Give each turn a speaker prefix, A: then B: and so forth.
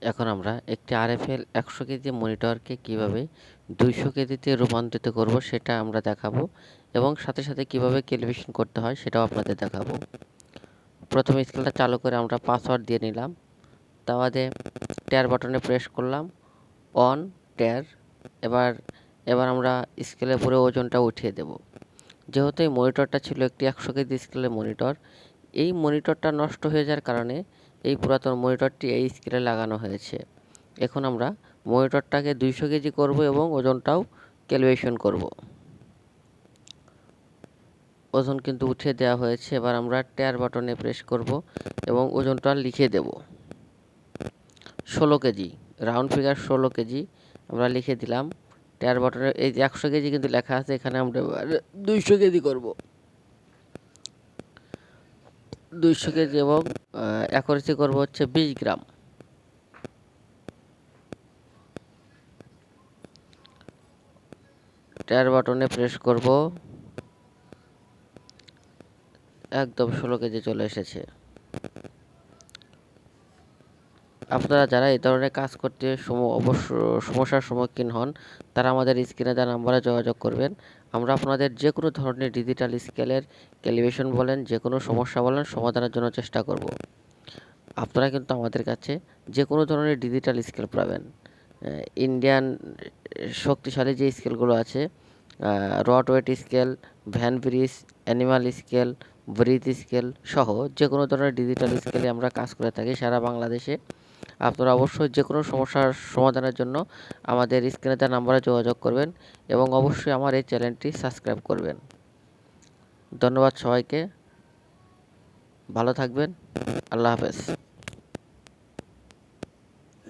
A: এখন আমরা একটি আরএফএল 100 কেজি মনিটরকে কিভাবে 200 কেজিতে রূপান্তরিত করব সেটা আমরা দেখাবো এবং সাথে সাথে কিভাবে ক্যালিব্রেশন করতে হয় সেটাও আপনাদের দেখাবো। প্রথমে স্কেলটা চালু করে আমরা পাসওয়ার্ড দিয়ে নিলাম। তা বাদে ট্যার বাটনে প্রেস করলাম, অন ট্যার। এবার আমরা স্কেলের পুরো ওজনটা উঠিয়ে দেব। যেহেতু এই মনিটরটা ছিল একটি 100 কেজি স্কেলের মনিটর, এই মনিটরটা নষ্ট হয়ে যাওয়ার কারণে এই পুরাতন মনিটরটি এই স্কেলে লাগানো হয়েছে। এখন আমরা মনিটরটাকে 200 কেজি করব এবং ওজনটাও ক্যালিব্রেশন করব। ওজন কিন্তু উঠিয়ে দেওয়া হয়েছে। এবার আমরা ট্যার বাটনে প্রেস করব এবং ওজনটা লিখে দেব। 16 কেজি, রাউন্ড ফিগার 16 কেজি আমরা লিখে দিলাম। ট্যার বাটনে এই যে 100 কেজি কিন্তু লেখা আছে, এখানে আমরা 200 কেজি করব। 200 কেজি এবং অ্যাকুরেসি করব হচ্ছে 20 গ্রাম। ট্যার বাটনে প্রেস করব, একদম 16 কেজি চলে এসেছে। আপনারা যারা এই ধরনের কাজ করতে সমস্যার সম্মুখীন হন, তারা আমাদের স্ক্রিনে দেওয়া নাম্বারে যোগাযোগ করবেন। আমরা আপনাদের যে কোনো ধরনের ডিজিটাল স্কেলের ক্যালিব্রেশন বলেন, যে কোনো সমস্যা বলেন, সমাধানের জন্য চেষ্টা করব। আপনারা কিন্তু আমাদের কাছে যে কোনো ধরনের ডিজিটাল স্কেল পাবেন। ইন্ডিয়ান শক্তিশালী যে স্কেলগুলো আছে, rod weight scale, van bridge, animal scale, breath scale সহ যে কোনো ধরনের ডিজিটাল স্কেলে আমরা কাজ করে থাকি সারা বাংলাদেশে। আপনারা অবশ্যই যে কোনো সমস্যার সমাধানের জন্য আমাদের স্ক্রিনে দেওয়া নাম্বারে যোগাযোগ করবেন এবং অবশ্যই আমার এই চ্যানেলটি সাবস্ক্রাইব করবেন। ধন্যবাদ সবাইকে, ভালো থাকবেন, আল্লাহ হাফেজ।